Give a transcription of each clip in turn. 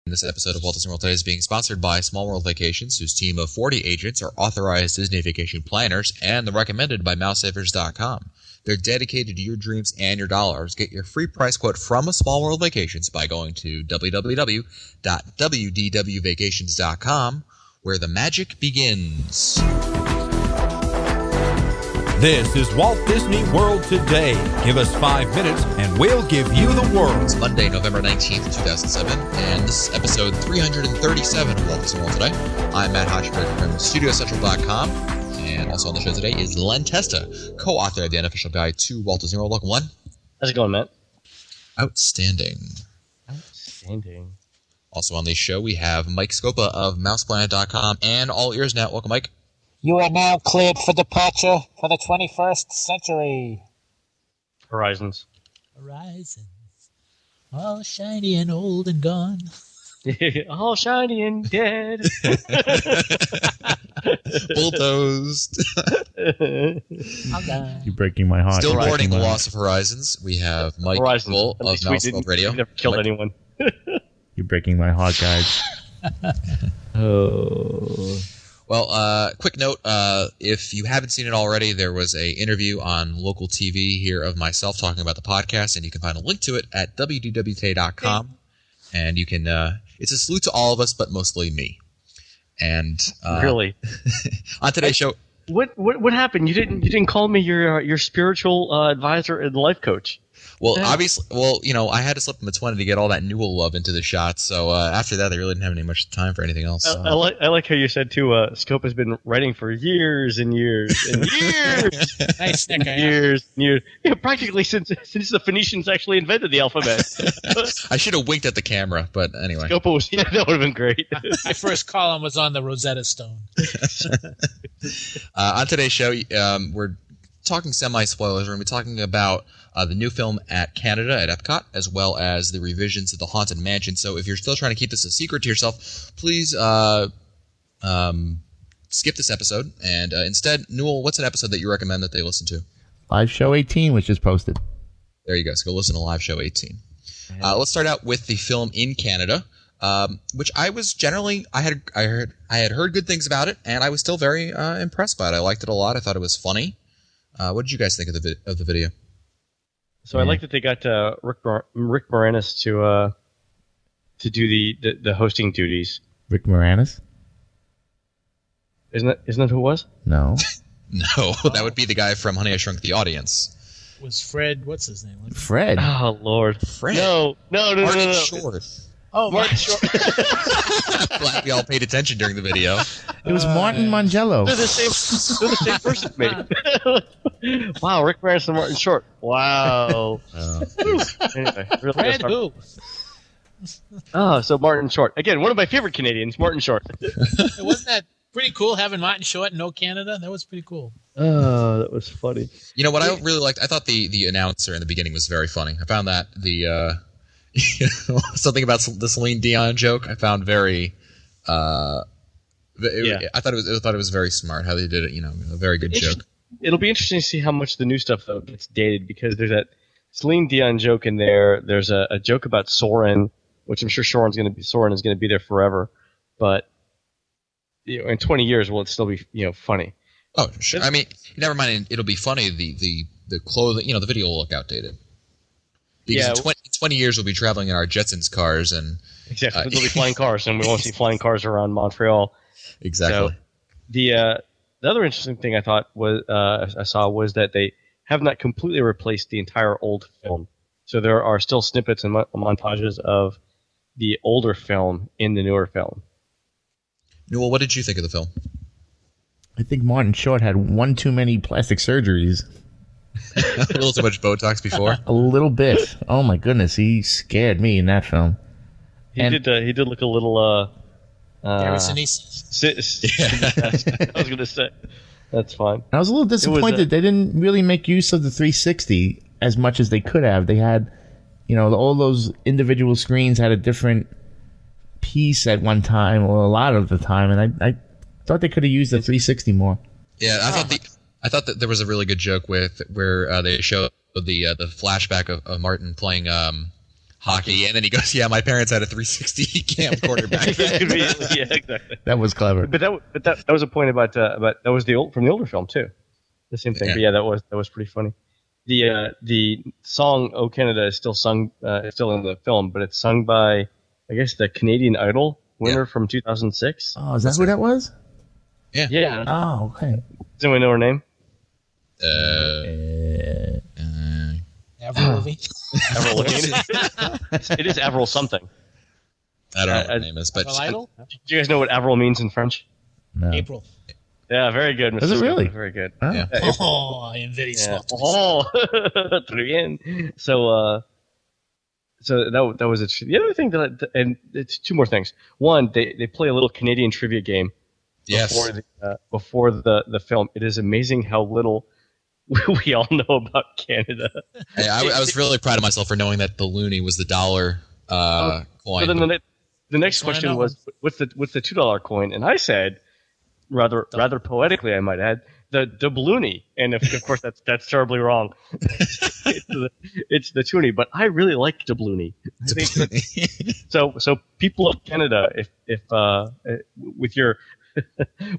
This episode of Walt Disney World Today is being sponsored by Small World Vacations, whose team of 40 agents are authorized Disney vacation planners, and they're recommended by MouseSavers.com. They're dedicated to your dreams and your dollars. Get your free price quote from a Small World Vacations by going to www.wdwvacations.com, where the magic begins. This is Walt Disney World Today. Give us 5 minutes and we'll give you the world. It's Monday, November 19th, 2007, and this is episode 337 of Walt Disney World Today. I'm Matt Hodgberg from StudioCentral.com, and also on the show today is Len Testa, co-author of the unofficial guide to Walt Disney World. Welcome, Len. How's it going, Matt? Outstanding. Also on the show, we have Mike Scopa of MousePlanet.com and All Ears Net. Welcome, Mike. You are now cleared for departure for the 21st century. Horizons. All shiny and old and gone. All shiny and dead. Bulldozed. You're breaking my heart. Still mourning the loss of Horizons. We have Mike Bull of Mouse World Radio. We never killed anyone. You're breaking my heart, guys. Well, quick note, if you haven't seen it already, there was an interview on local TV here of myself talking about the podcast, and you can find a link to it at wdwtoday.com. And you can, it's a salute to all of us, but mostly me. And really, on today's show, what happened? You didn't call me your spiritual advisor and life coach. Well, obviously, I had to slip them a 20 to get all that Newell love into the shot. So after that, they really didn't have any much time for anything else. I like how you said too. Scope has been writing for years and years and years. Nice, years and years. Yeah, practically since the Phoenicians actually invented the alphabet. I should have winked at the camera, but anyway. Scope was that would have been great. My first column was on the Rosetta Stone. On today's show, we're talking semi-spoilers. We're going to be talking about the new film at Canada at Epcot, as well as the revisions to the Haunted Mansion. So if you're still trying to keep this a secret to yourself, please skip this episode. And instead, Newell, what's an episode that you recommend that they listen to? Live Show 18, which is posted. There you go. So go listen to Live Show 18. Let's start out with the film in Canada, which I was generally I had heard good things about it, and I was still very impressed by it. I liked it a lot. I thought it was funny. What did you guys think of the video? So I like that they got Rick Moranis to do the hosting duties. Rick Moranis? Isn't that who it was? No. No, that would be the guy from Honey, I Shrunk the Audience. Was Fred? What's his name? Fred. Oh Lord. Fred. No. Martin Short. Oh, Martin Short. Glad we all paid attention during the video. It was Martin Mangello. They're the same person, maybe. Wow, Rick Moranis and Martin Short. Wow. Anyway, really Fred who? Oh, so Martin Short. Again, one of my favorite Canadians, Martin Short. Wasn't that pretty cool having Martin Short and no Canada? That was pretty cool. Oh, that was funny. You know what I really liked? I thought the announcer in the beginning was very funny. I found that something about the Celine Dion joke I found very I thought it was very smart how they did it, a very good joke. It'll be interesting to see how much the new stuff though gets dated, because there's that Celine Dion joke in there. There's a joke about Soren, which I'm sure Soren is going to be there forever, but in 20 years will it still be funny? Oh, sure. I mean, never mind. It'll be funny. The clothing, the video will look outdated. Because in 20 years we'll be traveling in our Jetsons cars and exactly there'll be flying cars, and we won't see flying cars around Montreal. Exactly. So, the other interesting thing I thought was I saw was that they have not completely replaced the entire old film. So there are still snippets and montages of the older film in the newer film. Newell, what did you think of the film? I think Martin Short had one too many plastic surgeries. A little too much Botox before. A little bit. Oh my goodness, he scared me in that film. He did look a little Garrison East. I was going to say. That's fine. I was a little disappointed they didn't really make use of the 360 as much as they could have. They had, all those individual screens had a different piece at one time, or a lot of the time, and I thought they could have used the 360 more. Yeah, I thought that there was a really good joke where they showed the flashback of Martin playing hockey, and then he goes, "Yeah, my parents had a 360 camcorder back then." Yeah, exactly. That was clever. But that was a point about that was from the older film too. The same thing. Yeah. But yeah, that was pretty funny. The song "O Canada" is still sung, still in the film, but it's sung by, I guess, the Canadian Idol winner from 2006. Oh, is that who that was? Yeah. Oh, okay. Does anyone know her name? Avril Lavigne. Avril Lavigne. It is Avril something. I don't know what her name is, but Avril Idol? Do you guys know what Avril means in French? No. April. Yeah, very good. Mr. Is it Scott. really? Very good. Oh. Yeah. Oh, envidia Yeah. smoked. Oh, très bien. So that was it. The other thing and it's two more things. One, they play a little Canadian trivia game yes, before the film. It is amazing how little we all know about Canada. Hey, I was really proud of myself for knowing that the loonie was the dollar coin. So then the next wanna question know. was what's the $2 coin, and I said rather poetically, I might add, the doubloony, and of course that's terribly wrong. It's the toonie, but I really like doubloony. So people of Canada, if with your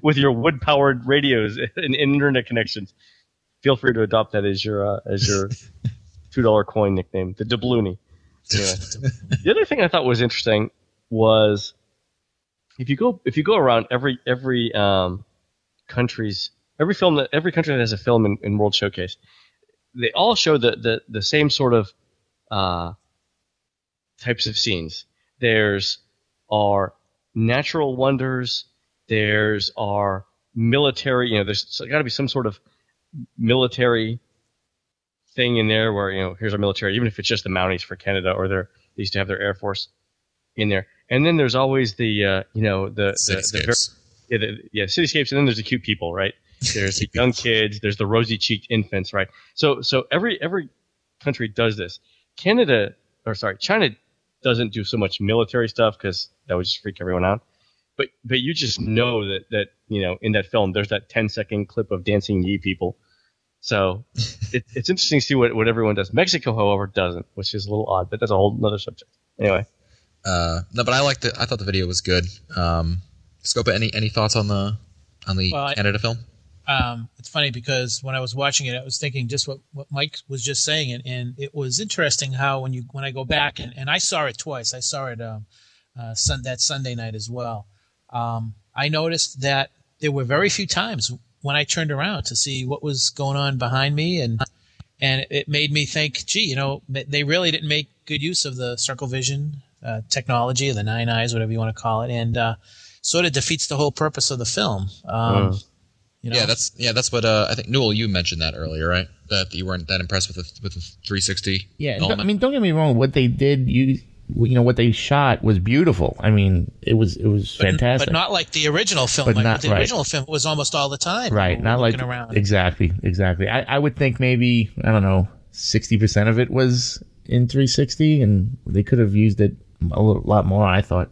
with your wood powered radios and internet connections, feel free to adopt that as your $2 coin nickname, the doubloony. Anyway. The other thing I thought was interesting was if you go around every country's every country that has a film in World Showcase, they all show the same sort of types of scenes. There's our natural wonders. There's our military. There's got to be some sort of military thing in there where here's our military, even if it's just the Mounties for Canada, or they used to have their Air Force in there. And then there's always the Cityscapes. Cityscapes, and then there's the cute people, right? There's the young kids, there's the rosy-cheeked infants, right? So every country does this. China doesn't do so much military stuff because that would just freak everyone out. But you just know that in that film there's that 10-second clip of dancing Yi people. So it's interesting to see what everyone does. Mexico, however, doesn't, which is a little odd, but that's a whole other subject. Anyway. No, but I thought the video was good. Scopa, any thoughts on the Canada film? It's funny because when I was watching it, I was thinking just what Mike was just saying, and it was interesting how when I go back and I saw it twice. I saw it that Sunday night as well. I noticed that there were very few times when I turned around to see what was going on behind me, and it made me think, gee, they really didn't make good use of the circle vision technology, or the 9 eyes, whatever you want to call it, and sort of defeats the whole purpose of the film. Yeah, that's what I think. Newell, you mentioned that earlier, right? That you weren't that impressed with the 360. Yeah, element. don't get me wrong. What they did, what they shot was beautiful. I mean, it was fantastic. But not like the original film. But Like not- the right. original film was almost all the time. Right, not like looking around. exactly. I would think maybe 60% of it was in 360, and they could have used it a lot more. I thought.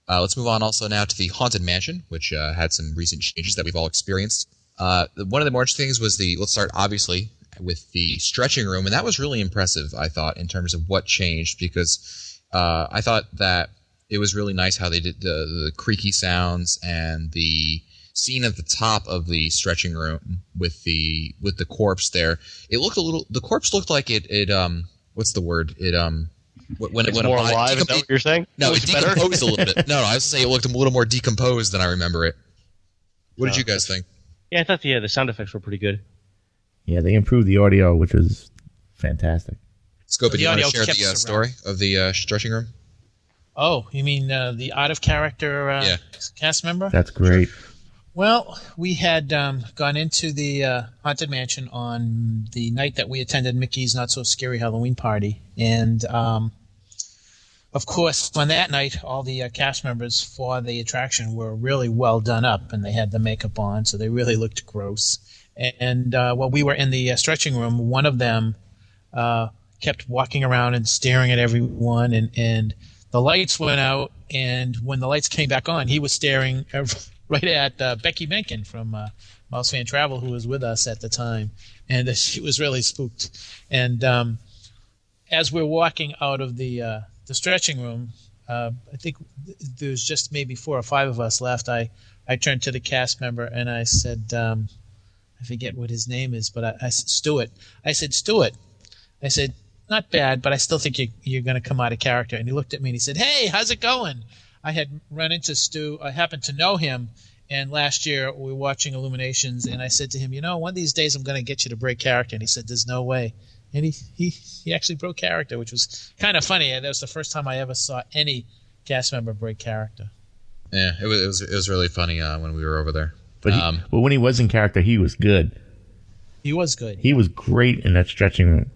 Let's move on also now to the Haunted Mansion, which had some recent changes that we've all experienced. One of the more interesting things was let's start obviously with the stretching room, and that was really impressive, I thought, in terms of what changed, because I thought that it was really nice how they did the creaky sounds and the scene at the top of the stretching room with the corpse there. The corpse looked like it what's the word? When It's more alive, is that what you're saying? No, It's it better? decomposed a little bit. No, I was saying it looked a little more decomposed than I remember it. What did you guys think? Yeah, I thought the sound effects were pretty good. Yeah, they improved the audio, which was fantastic. Scope, do you want to audio share kept the us story of the stretching room? Oh, you mean the out of character cast member? That's great. Well, we had gone into the Haunted Mansion on the night that we attended Mickey's Not So Scary Halloween Party. And, of course, on that night, all the cast members for the attraction were really well done up, and they had the makeup on, so they really looked gross. And while we were in the stretching room, one of them kept walking around and staring at everyone, and the lights went out, and when the lights came back on, he was staring right at Becky Menken from Mouse Fan Travel, who was with us at the time, and she was really spooked. And as we're walking out of the stretching room, I think there's just maybe 4 or 5 of us left. I turned to the cast member and I said, I forget what his name is, but I said, Stuart. I said, Stuart. I said, not bad, but I still think you're going to come out of character. And he looked at me and he said, hey, how's it going? I had run into Stu. I happened to know him. And last year we were watching Illuminations, and I said to him, one of these days I'm going to get you to break character. And he said, there's no way. And he actually broke character, which was kind of funny. That was the first time I ever saw any cast member break character. Yeah, it was really funny when we were over there. But when he was in character, he was good. He was good. He was great in that stretching room.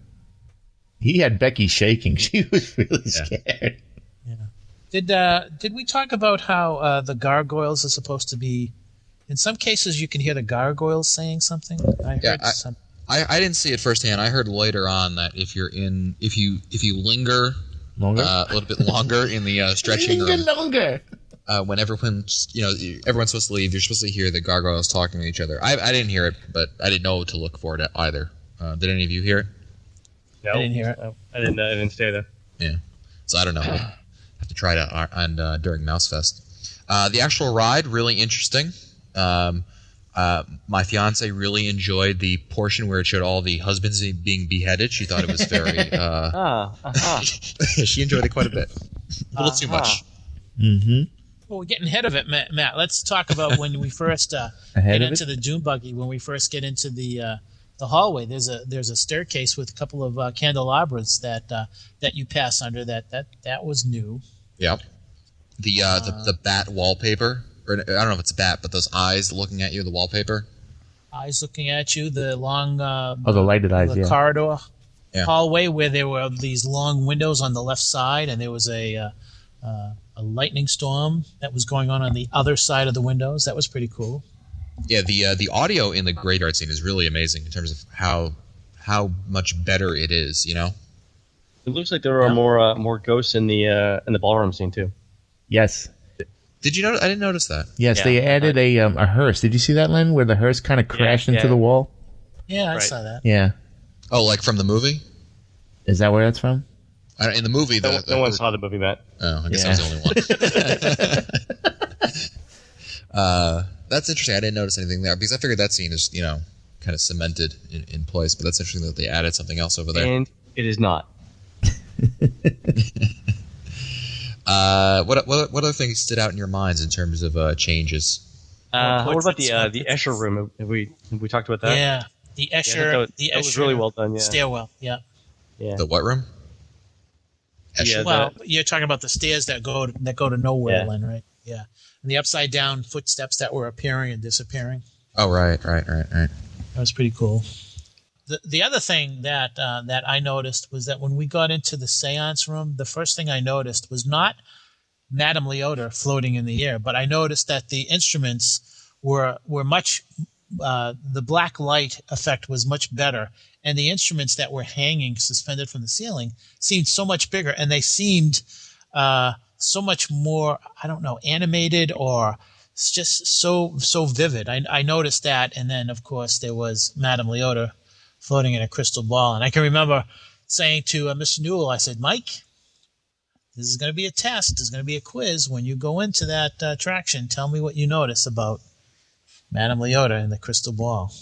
He had Becky shaking. She was really scared. Yeah. Did we talk about how the gargoyles are supposed to be? In some cases, you can hear the gargoyles saying something. I didn't see it firsthand. I heard later on that if you linger a little bit longer in the stretching room, when everyone's supposed to leave, you're supposed to hear the gargoyles talking to each other. I didn't hear it, but I didn't know what to look for it either. Did any of you hear it? No, I didn't hear it. I didn't stay there. Yeah, so I don't know. I'll have to try it out during Mouse Fest. The actual ride, really interesting. My fiance really enjoyed the portion where it showed all the husbands being beheaded. She thought it was very. She enjoyed it quite a bit. A little too much. Mm-hmm. Well, we're getting ahead of it, Matt. Let's talk about when we first get into the dune buggy. When we first get into the hallway, there's a staircase with a couple of candelabras that you pass under. That was new. Yeah. The bat wallpaper. Or, I don't know if it's a bat, but those eyes looking at you, the wallpaper. Eyes looking at you, the long the lighted eyes, the corridor hallway where there were these long windows on the left side, and there was a lightning storm that was going on the other side of the windows. That was pretty cool. Yeah, the audio in the graveyard scene is really amazing in terms of how much better it is. It looks like there are more ghosts in the ballroom scene too. Yes. Did you notice? I didn't notice that. Yes, they added a hearse. Did you see that, Len, where the hearse kind of crashed into the wall? Yeah, I saw that. Yeah. Oh, like from the movie? Is that where that's from? In the movie, no one saw the movie, Matt. Oh, I guess I was the only one. That's interesting. I didn't notice anything there because I figured that scene is, kind of cemented in place. But that's interesting that they added something else over there. And it is not. What other things stood out in your minds in terms of changes? What about the Escher room? Have we talked about that? Yeah, the Escher. That was really well done. Yeah. Stairwell. Yeah. The what room? Escher. Well, you're talking about the stairs that go to nowhere, Len, right? Yeah, and the upside down footsteps that were appearing and disappearing. Oh, right. That was pretty cool. The other thing that I noticed was that when we got into the seance room, the first thing I noticed was not Madame Leota floating in the air, but I noticed that the instruments were much the black light effect was much better, and the instruments that were hanging suspended from the ceiling seemed so much bigger, and they seemed so much more, I don't know, animated or just so vivid. I noticed that, and then of course there was Madame Leota floating in a crystal ball. And I can remember saying to Mr. Newell, I said, Mike, this is going to be a test. There's going to be a quiz. When you go into that attraction, tell me what you notice about Madame Leota and the crystal ball.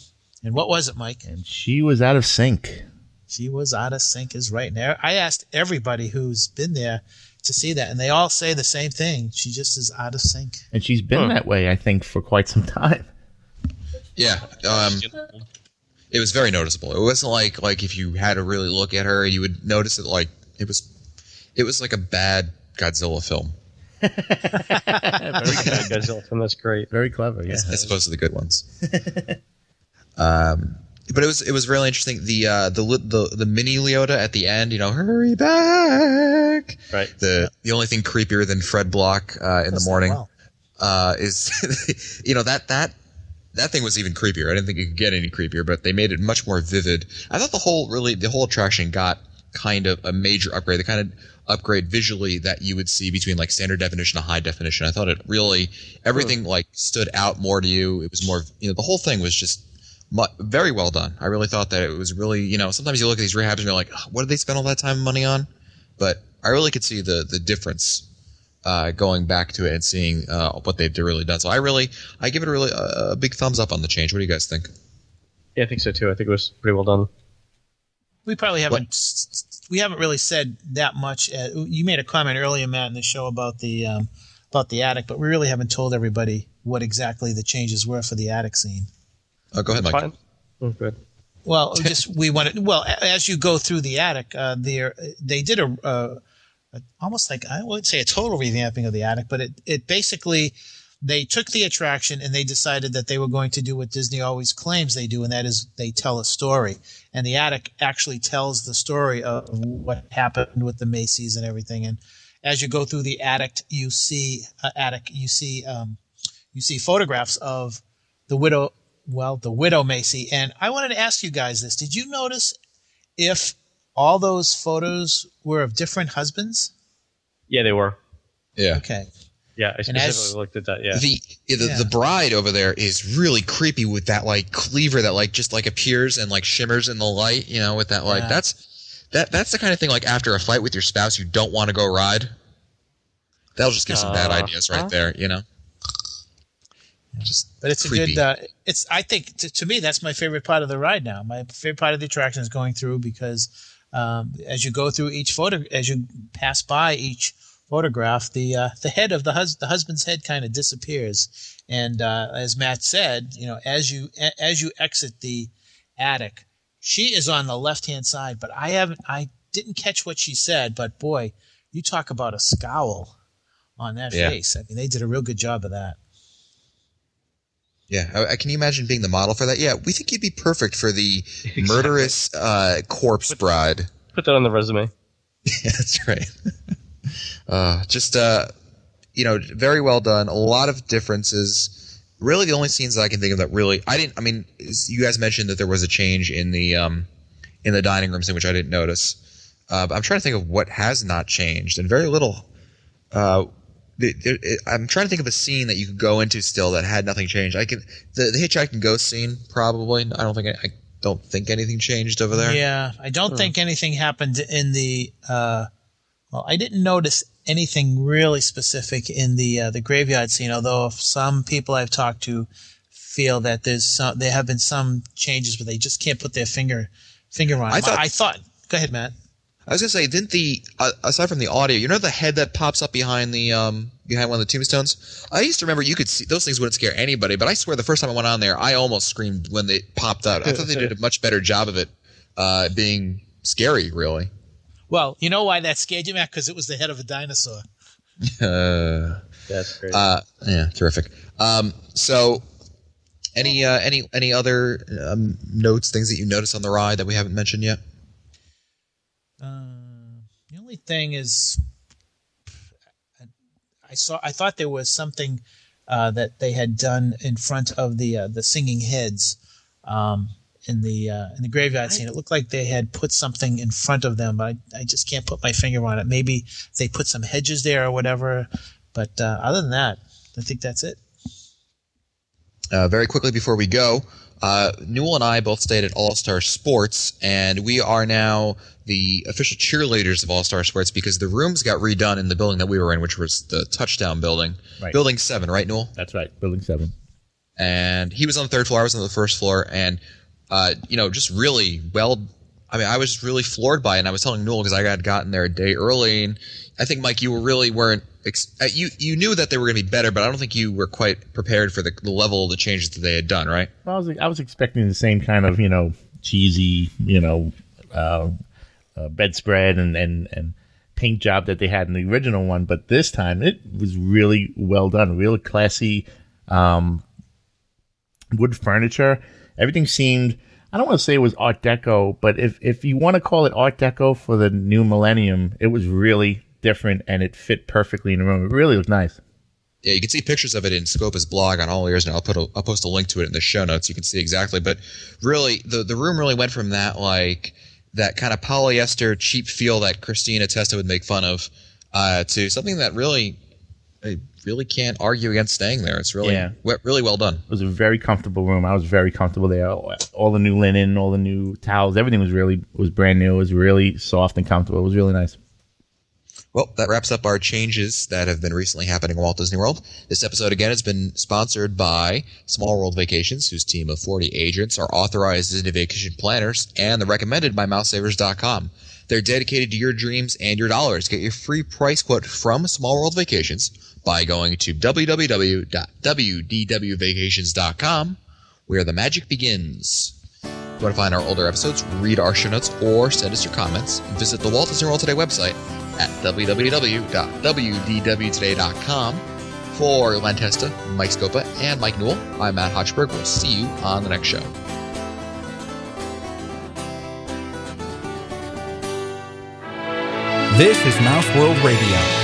And what was it, Mike? And she was out of sync. She was out of sync is right. And I asked everybody who's been there to see that, and they all say the same thing. She just is out of sync. And she's been that way, I think, for quite some time. Yeah. It was very noticeable. It wasn't like if you had to really look at her, you would notice it like it was like a bad Godzilla film. Very good Godzilla film. That's great. Very clever. Yeah. As opposed to the good ones. But it was really interesting. The mini Leota at the end, hurry back. Right. The only thing creepier than Fred Block in the morning is that thing was even creepier. I didn't think it could get any creepier, but they made it much more vivid. I thought the whole attraction got kind of a major upgrade, the kind of upgrade visually that you would see between like standard definition and high definition. I thought it really everything like stood out more to you. It was more, the whole thing was just very well done. I really thought that it was really, you know, sometimes you look at these rehabs and you're like, what did they spend all that time and money on? But I really could see the difference going back to it and seeing what they've really done. So I give it a big thumbs up on the change. What do you guys think? Yeah, I think so too. I think it was pretty well done. We probably haven't really said that much. You made a comment earlier, Matt, in the show about the attic, but we really haven't told everybody what exactly the changes were for the attic scene. Oh, go ahead, Mike. Fine. Oh, good. Well, as you go through the attic, they did almost like, I wouldn't say a total revamping of the attic, but it basically, they took the attraction and they decided that they were going to do what Disney always claims they do, and that is they tell a story. And the attic actually tells the story of what happened with the Macy's and everything. And as you go through the attic, you see photographs of the widow Macy. And I wanted to ask you guys this: did you notice if all those photos were of different husbands? Yeah, they were. Yeah. Okay. Yeah, I specifically looked at that. Yeah. The bride over there is really creepy with that like cleaver that like just like appears and like shimmers in the light, you know, with that like that's the kind of thing like after a fight with your spouse you don't want to go ride. That'll just give some bad ideas right there, you know. But it's creepy. a good. I think to me that's my favorite part of the ride now. My favorite part of the attraction is going through because as you go through each photo, as you pass by each photograph, the head of the husband's head kind of disappears, and as Matt said, you know, as you exit the attic, she is on the left hand side. But I didn't catch what she said. But boy, you talk about a scowl on that face. I mean, they did a real good job of that. Yeah, can you imagine being the model for that? Yeah, we think you'd be perfect for the murderous corpse bride. Put that on the resume. Yeah, that's right. Very well done. A lot of differences. Really, the only scenes that I can think of that really you guys mentioned that there was a change in the dining room scene, which I didn't notice. But I'm trying to think of what has not changed, and very little. I'm trying to think of a scene that you could go into still that had nothing changed. The hitchhiking ghost scene probably. I don't think anything changed over there. Yeah, I don't think anything happened in the. I didn't notice anything really specific in the graveyard scene. Although some people I've talked to feel that there have been some changes, but they just can't put their finger on it. I thought. Go ahead, Matt. I was gonna say, didn't aside from the audio, you know the head that pops up behind behind one of the tombstones? I used to remember you could see those things wouldn't scare anybody, but I swear the first time I went on there, I almost screamed when they popped out. I thought they did a much better job of it being scary, really. Well, you know why that scared you, Matt? Because it was the head of a dinosaur. That's great. Yeah, terrific. So, any other notes, things that you noticed on the ride that we haven't mentioned yet? The only thing is, I thought there was something that they had done in front of the singing heads in the graveyard scene. It looked like they had put something in front of them, but I just can't put my finger on it. Maybe they put some hedges there or whatever. But other than that, I think that's it. Very quickly before we go, Newell and I both stayed at All Star Sports, and we are now the official cheerleaders of All Star Sports because the rooms got redone in the building that we were in, which was the Touchdown building. Right. Building 7, right, Newell? That's right, Building 7. And he was on the 3rd floor, I was on the 1st floor, and, just really I was really floored by it, and I was telling Newell because I had gotten there a day early, and I think, Mike, you weren't you knew that they were going to be better, but I don't think you were quite prepared for the level of the changes that they had done, right? Well, I was expecting the same kind of, cheesy, bedspread and paint job that they had in the original one, but this time it was really well done, really classy wood furniture. Everything seemed, I don't want to say it was Art Deco, but if you want to call it Art Deco for the new millennium, it was really different and it fit perfectly in the room. It really looked nice. Yeah, you can see pictures of it in Scopa's blog on All Ears, and I'll post a link to it in the show notes. You can see exactly. But really, the room really went from that that kind of polyester cheap feel that Christina Testa would make fun of to something that really I really can't argue against staying there. It's really, Yeah. really well done. It was a very comfortable room. I was very comfortable there. All the new linen, all the new towels, everything was brand new. It was really soft and comfortable. It was really nice. Well, that wraps up our changes that have been recently happening in Walt Disney World. This episode, again, has been sponsored by Small World Vacations, whose team of 40 agents are authorized Disney vacation planners, and they're recommended by MouseSavers.com. They're dedicated to your dreams and your dollars. Get your free price quote from Small World Vacations by going to www.wdwvacations.com, where the magic begins. If you want to find our older episodes, read our show notes, or send us your comments, visit the Walt Disney World Today website at www.wdwtoday.com. For Len Testa, Mike Scopa, and Mike Newell, I'm Matt Hochberg. We'll see you on the next show. This is Mouse World Radio.